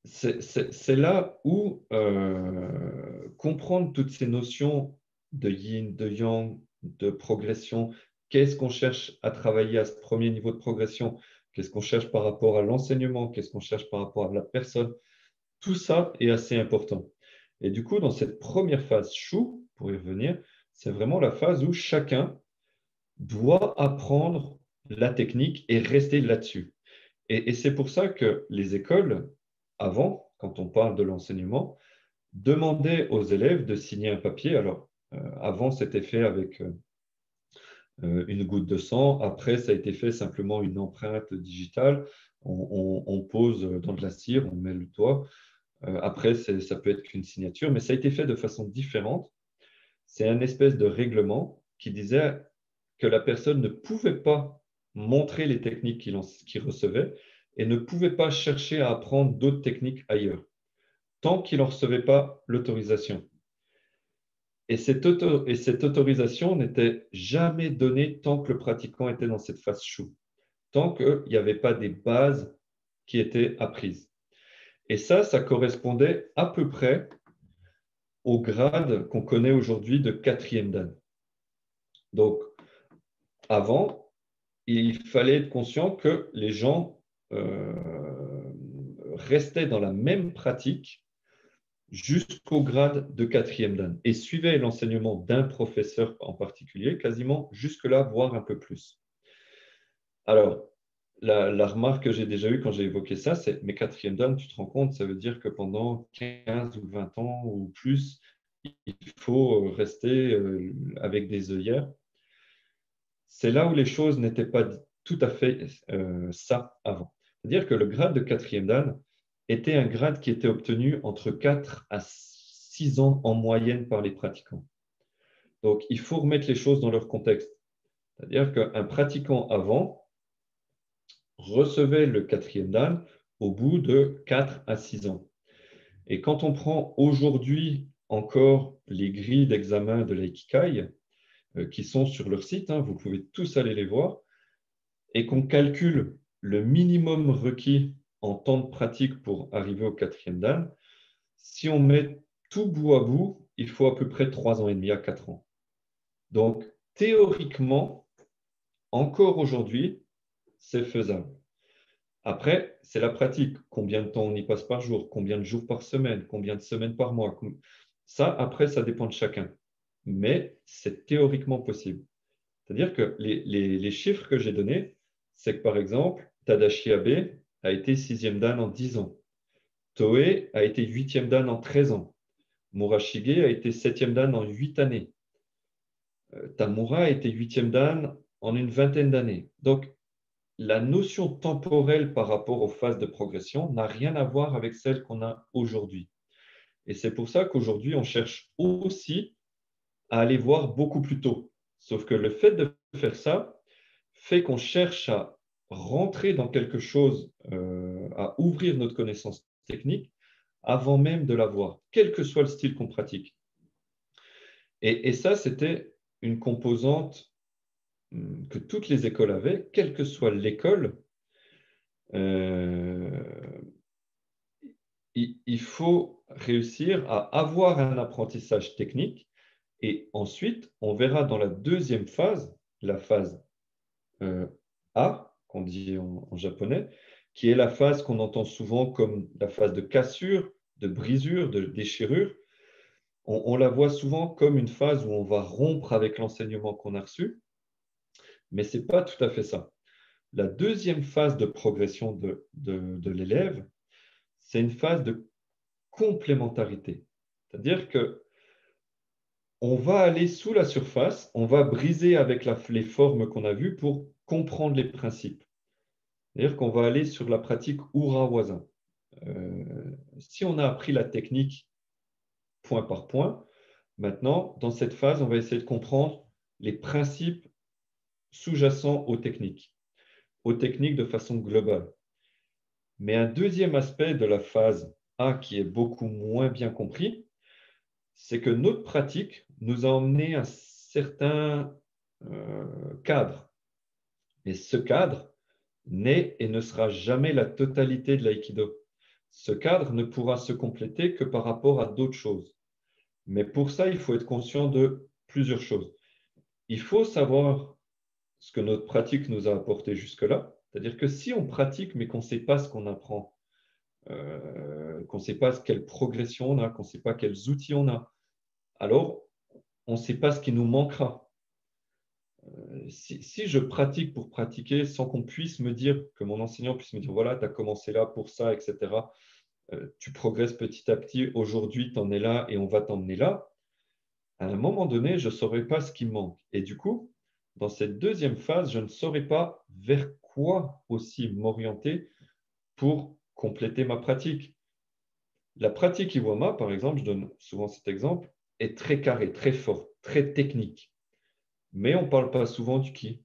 c'est là où comprendre toutes ces notions de yin, de yang, de progression, qu'est-ce qu'on cherche à travailler à ce premier niveau de progression, qu'est-ce qu'on cherche par rapport à l'enseignement, qu'est-ce qu'on cherche par rapport à la personne, tout ça est assez important. Et du coup, dans cette première phase chou, pour y revenir, c'est vraiment la phase où chacun doit apprendre la technique et rester là-dessus. Et c'est pour ça que les écoles, avant, quand on parle de l'enseignement, demandaient aux élèves de signer un papier. Alors, avant, c'était fait avec une goutte de sang. Après, ça a été fait simplement une empreinte digitale. On pose dans de la cire, on met le doigt. Après, ça peut être qu'une signature, mais ça a été fait de façon différente. C'est un espèce de règlement qui disait que la personne ne pouvait pas montrer les techniques qu'il recevait et ne pouvait pas chercher à apprendre d'autres techniques ailleurs, tant qu'il n'en recevait pas l'autorisation. Et cette autorisation n'était jamais donnée tant que le pratiquant était dans cette phase chou, tant qu'il n'y avait pas des bases qui étaient apprises. Et ça correspondait à peu près au grade qu'on connaît aujourd'hui de 4e dan. Donc, avant, il fallait être conscient que les gens restaient dans la même pratique jusqu'au grade de quatrième dan et suivaient l'enseignement d'un professeur en particulier, quasiment jusque-là, voire un peu plus. Alors, la remarque que j'ai déjà eue quand j'ai évoqué ça, c'est mais quatrième dan, tu te rends compte, ça veut dire que pendant 15 ou 20 ans ou plus, il faut rester avec des œillères. C'est là où les choses n'étaient pas tout à fait ça avant. C'est-à-dire que le grade de quatrième dan était un grade qui était obtenu entre 4 à 6 ans en moyenne par les pratiquants. Donc, il faut remettre les choses dans leur contexte. C'est-à-dire qu'un pratiquant avant recevait le quatrième dan au bout de 4 à 6 ans. Et quand on prend aujourd'hui encore les grilles d'examen de l'Aikikai, qui sont sur leur site, hein, vous pouvez tous aller les voir, et qu'on calcule le minimum requis en temps de pratique pour arriver au quatrième dan, si on met tout bout à bout, il faut à peu près 3 ans et demi à 4 ans. Donc, théoriquement, encore aujourd'hui, c'est faisable. Après, c'est la pratique. Combien de temps on y passe par jour? Combien de jours par semaine? Combien de semaines par mois? Ça, après, ça dépend de chacun. Mais c'est théoriquement possible. C'est-à-dire que les chiffres que j'ai donnés, c'est que par exemple, Tadashi Abe a été 6e dan en 10 ans. Toei a été 8e dan en 13 ans. Murashige a été 7e dan en 8 années. Tamura a été 8e dan en une vingtaine d'années. Donc, la notion temporelle par rapport aux phases de progression n'a rien à voir avec celle qu'on a aujourd'hui. Et c'est pour ça qu'aujourd'hui, on cherche aussi à aller voir beaucoup plus tôt. Sauf que le fait de faire ça fait qu'on cherche à rentrer dans quelque chose, à ouvrir notre connaissance technique avant même de l'avoir, quel que soit le style qu'on pratique. Et ça, c'était une composante que toutes les écoles avaient, quelle que soit l'école. Il faut réussir à avoir un apprentissage technique et ensuite, on verra dans la deuxième phase, la phase A, qu'on dit en japonais, qui est la phase qu'on entend souvent comme la phase de cassure, de brisure, de déchirure. On la voit souvent comme une phase où on va rompre avec l'enseignement qu'on a reçu, mais ce n'est pas tout à fait ça. La deuxième phase de progression de l'élève, c'est une phase de complémentarité. C'est-à-dire que on va aller sous la surface, on va briser avec les formes qu'on a vues pour comprendre les principes. C'est-à-dire qu'on va aller sur la pratique Urawaza. Si on a appris la technique point par point, maintenant, dans cette phase, on va essayer de comprendre les principes sous-jacents aux techniques de façon globale. Mais un deuxième aspect de la phase A qui est beaucoup moins bien compris, c'est que notre pratique nous a emmené un certain cadre. Et ce cadre n'est et ne sera jamais la totalité de l'aïkido. Ce cadre ne pourra se compléter que par rapport à d'autres choses. Mais pour ça, il faut être conscient de plusieurs choses. Il faut savoir ce que notre pratique nous a apporté jusque-là. C'est-à-dire que si on pratique mais qu'on ne sait pas ce qu'on apprend, qu'on ne sait pas quelle progression on a, qu'on ne sait pas quels outils on a, alors on ne sait pas ce qui nous manquera. Si je pratique pour pratiquer sans qu'on puisse me dire, que mon enseignant puisse me dire, voilà, tu as commencé là pour ça, etc. Tu progresses petit à petit, aujourd'hui tu en es là et on va t'emmener là, à un moment donné, je ne saurais pas ce qui me manque. Et du coup, dans cette deuxième phase, je ne saurais pas vers quoi aussi m'orienter pour compléter ma pratique. La pratique Iwama, par exemple, je donne souvent cet exemple, est très carrée, très forte, très technique. Mais on ne parle pas souvent du ki.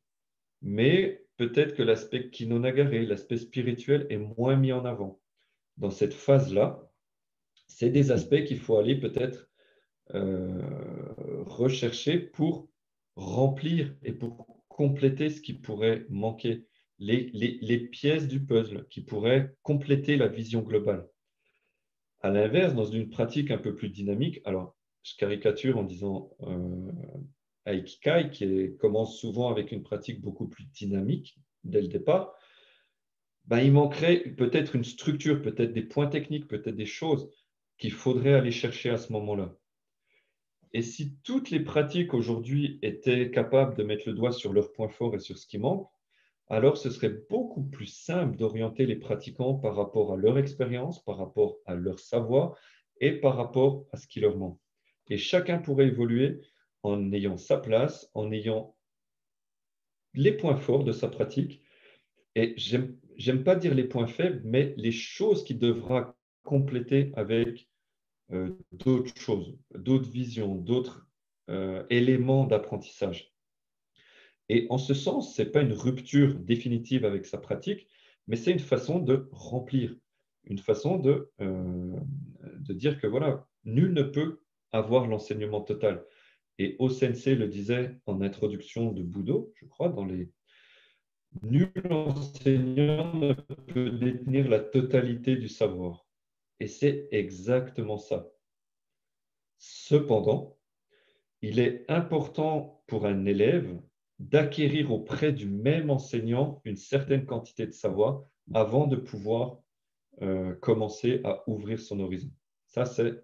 Mais peut-être que l'aspect kinonagare, l'aspect spirituel, est moins mis en avant. Dans cette phase-là, c'est des aspects qu'il faut aller peut-être rechercher pour remplir et pour compléter ce qui pourrait manquer, les pièces du puzzle qui pourraient compléter la vision globale. À l'inverse, dans une pratique un peu plus dynamique, alors je caricature en disant Aikikai, commence souvent avec une pratique beaucoup plus dynamique dès le départ, ben, il manquerait peut-être une structure, peut-être des points techniques, peut-être des choses qu'il faudrait aller chercher à ce moment-là. Et si toutes les pratiques aujourd'hui étaient capables de mettre le doigt sur leurs points forts et sur ce qui manque, alors ce serait beaucoup plus simple d'orienter les pratiquants par rapport à leur expérience, par rapport à leur savoir et par rapport à ce qui leur manque. Et chacun pourrait évoluer en ayant sa place, en ayant les points forts de sa pratique. Et j'aime pas dire les points faibles, mais les choses qu'il devra compléter avec d'autres choses, d'autres visions, d'autres éléments d'apprentissage. Et en ce sens, ce n'est pas une rupture définitive avec sa pratique, mais c'est une façon de remplir, une façon de dire que voilà, nul ne peut avoir l'enseignement total. Et O-Sensei le disait en introduction de Budo, je crois, dans les nul enseignant ne peut détenir la totalité du savoir. Et c'est exactement ça. Cependant, il est important pour un élève d'acquérir auprès du même enseignant une certaine quantité de savoir avant de pouvoir commencer à ouvrir son horizon. Ça, c'est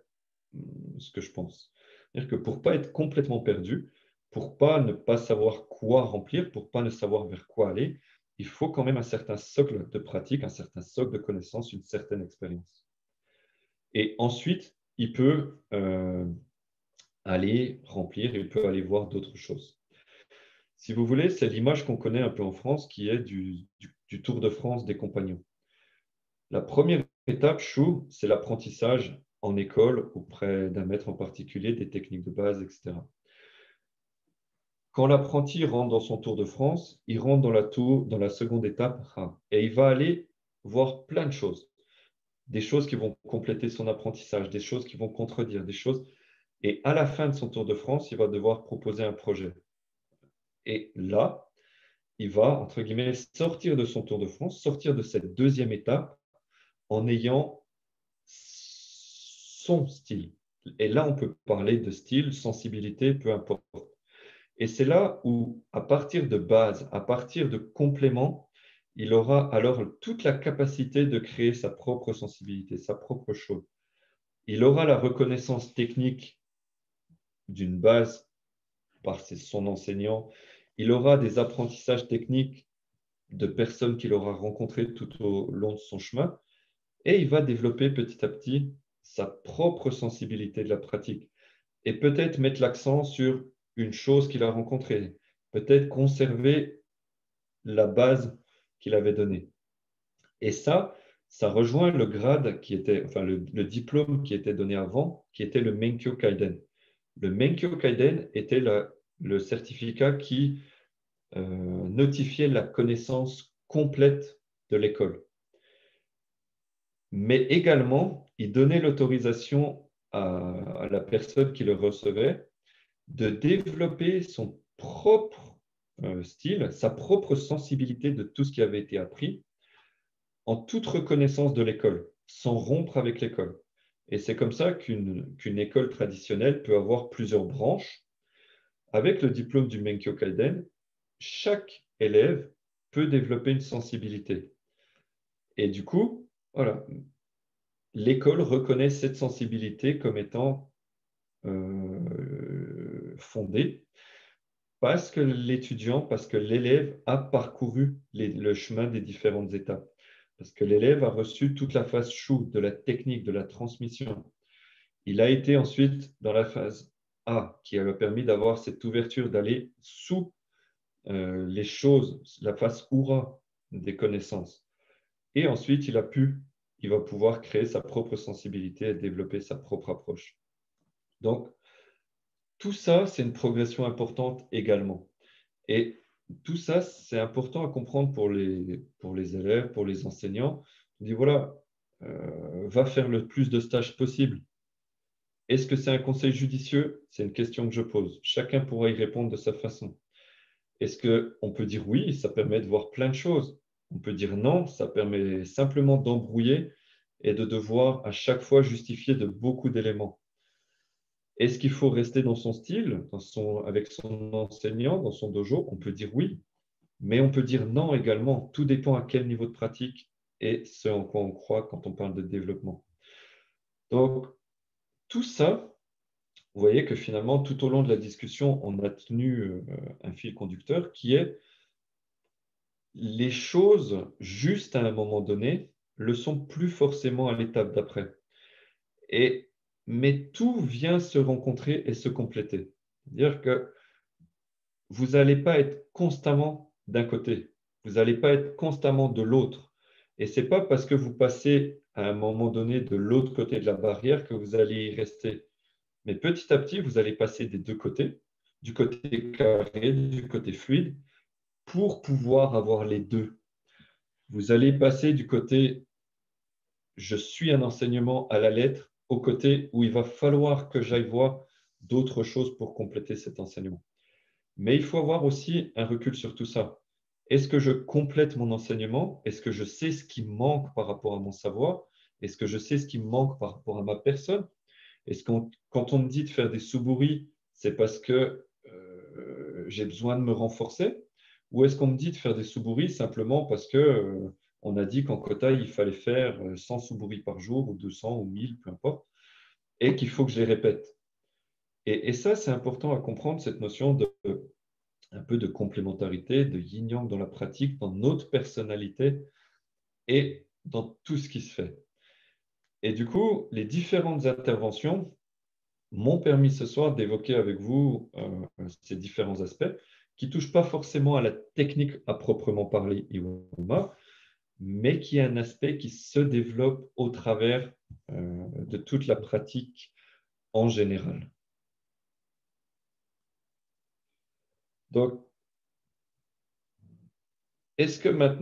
ce que je pense. C'est-à-dire que pour ne pas être complètement perdu, pour ne pas savoir quoi remplir, pour ne pas savoir vers quoi aller, il faut quand même un certain socle de pratique, un certain socle de connaissances, une certaine expérience. Et ensuite, il peut aller remplir, il peut aller voir d'autres choses. Si vous voulez, c'est l'image qu'on connaît un peu en France qui est du Tour de France des compagnons. La première étape, chou, c'est l'apprentissage en école auprès d'un maître en particulier, des techniques de base, etc. Quand l'apprenti rentre dans son Tour de France, il rentre dans la seconde étape, et il va aller voir plein de choses. Des choses qui vont compléter son apprentissage, des choses qui vont contredire, des choses. Et à la fin de son Tour de France, il va devoir proposer un projet. Et là, il va, entre guillemets, sortir de son Tour de France, sortir de cette deuxième étape en ayant son style. Et là, on peut parler de style, sensibilité, peu importe. Et c'est là où, à partir de base, à partir de compléments, il aura alors toute la capacité de créer sa propre sensibilité, sa propre chose. Il aura la reconnaissance technique d'une base par son enseignant. Il aura des apprentissages techniques de personnes qu'il aura rencontrées tout au long de son chemin. Et il va développer petit à petit sa propre sensibilité de la pratique. Et peut-être mettre l'accent sur une chose qu'il a rencontrée. Peut-être conserver la base qu'il avait donnée. Et ça rejoint le grade qui était, enfin le diplôme qui était donné avant, qui était le Menkyo Kaiden. Le Menkyo Kaiden était le certificat qui notifiait la connaissance complète de l'école. Mais également, il donnait l'autorisation à la personne qui le recevait de développer son propre style, sa propre sensibilité de tout ce qui avait été appris, en toute reconnaissance de l'école, sans rompre avec l'école. Et c'est comme ça qu'une école traditionnelle peut avoir plusieurs branches. Avec le diplôme du Menkyo Kaiden, chaque élève peut développer une sensibilité. Et du coup, voilà, l'école reconnaît cette sensibilité comme étant fondée parce que l'étudiant, parce que l'élève a parcouru le chemin des différentes étapes, parce que l'élève a reçu toute la phase chou de la technique, de la transmission. Il a été ensuite dans la phase A, qui a permis d'avoir cette ouverture, d'aller sous les choses, la phase Oura des connaissances. Et ensuite, il va pouvoir créer sa propre sensibilité et développer sa propre approche. Donc, tout ça, c'est une progression importante également. Et tout ça, c'est important à comprendre pour les élèves, pour les enseignants. On dit, voilà, va faire le plus de stages possible. Est-ce que c'est un conseil judicieux? C'est une question que je pose. Chacun pourra y répondre de sa façon. Est-ce qu'on peut dire oui, ça permet de voir plein de choses? On peut dire non, ça permet simplement d'embrouiller et de devoir à chaque fois justifier de beaucoup d'éléments. Est-ce qu'il faut rester dans son style, avec son enseignant, dans son dojo? On peut dire oui, mais on peut dire non également. Tout dépend à quel niveau de pratique et ce en quoi on croit quand on parle de développement. Donc, tout ça, vous voyez que finalement, tout au long de la discussion, on a tenu un fil conducteur qui est les choses juste à un moment donné le sont plus forcément à l'étape d'après. Mais tout vient se rencontrer et se compléter. C'est-à-dire que vous n'allez pas être constamment d'un côté, vous n'allez pas être constamment de l'autre. Et ce n'est pas parce que vous passez à un moment donné de l'autre côté de la barrière que vous allez y rester. Mais petit à petit, vous allez passer des deux côtés, du côté carré, du côté fluide, pour pouvoir avoir les deux. Vous allez passer du côté je suis un enseignement à la lettre au côté où il va falloir que j'aille voir d'autres choses pour compléter cet enseignement. Mais il faut avoir aussi un recul sur tout ça. Est-ce que je complète mon enseignement? Est-ce que je sais ce qui me manque par rapport à mon savoir? Est-ce que je sais ce qui me manque par rapport à ma personne? Est-ce que quand on me dit de faire des subouris, c'est parce que j'ai besoin de me renforcer? Ou est-ce qu'on me dit de faire des subouris simplement parce que on a dit qu'en quota, il fallait faire 100 subouris par jour, ou 200, ou 1000, peu importe, et qu'il faut que je les répète. Et ça, c'est important à comprendre, cette notion de un peu de complémentarité, de yin-yang dans la pratique, dans notre personnalité et dans tout ce qui se fait. Et du coup, les différentes interventions m'ont permis ce soir d'évoquer avec vous ces différents aspects qui ne touchent pas forcément à la technique à proprement parler, Iwama, mais qui est un aspect qui se développe au travers de toute la pratique en général. Donc, est-ce que maintenant,